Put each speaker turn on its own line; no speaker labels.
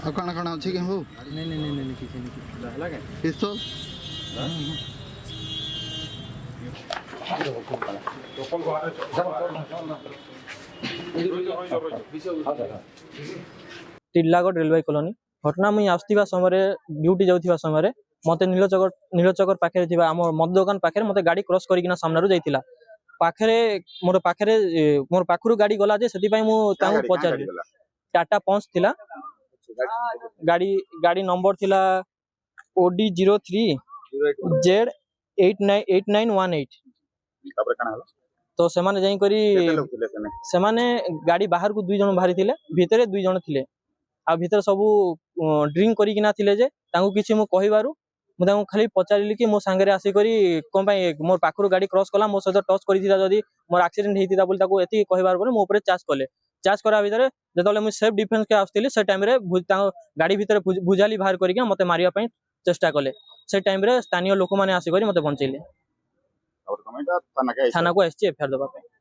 ଆଉ କାଣା କାଣା ଅଛି କି ହଉ
नहीं नहीं नहीं नहीं किसी नहीं
ପିସ୍ତଲ
टिल्लागढ़ रेलवे कॉलोनी घटना मुई आसुवा समय ड्यूटी जाऊा समय मत नीलचकर पाखे आम मद दुकान पाखे मत गाड़ी क्रॉस करना सामने जाइला पाखे मोर पाखे मोर पाखु गाड़ी गला जे से पचारि टाटा पंच थिला गाड़ी गाड़ी नंबर थिला OD 03 Z 8918 तो सेमाने जाई करी सेमाने गाड़ी बाहर को 2 जन बाहरी थिले भितरे 2 जन थिले आ भितर सब ड्रिंक करी किना थिले जे तांको किछि मु कहिबारु मु तांको खाली पचारिली कि मो संगे आसी करी कोन पाई मोर पाखरु गाड़ी क्रॉस कला मो सहित टच करिथिला जदी मोर एक्सीडेंट हेतिता बोली ताको एति कहिबार पर मो ऊपर चार्ज करा भितर जतले मु सेल्फ डिफेंस के आस्थिली से टाइम रे गाड़ी भितर बुझाली बाहर करी मते मारिया पई चेष्टा कले से टाइम रे स्थानीय लोक माने आसी करी मते बंचैले थाना को एसची एफआईआर दबा पे।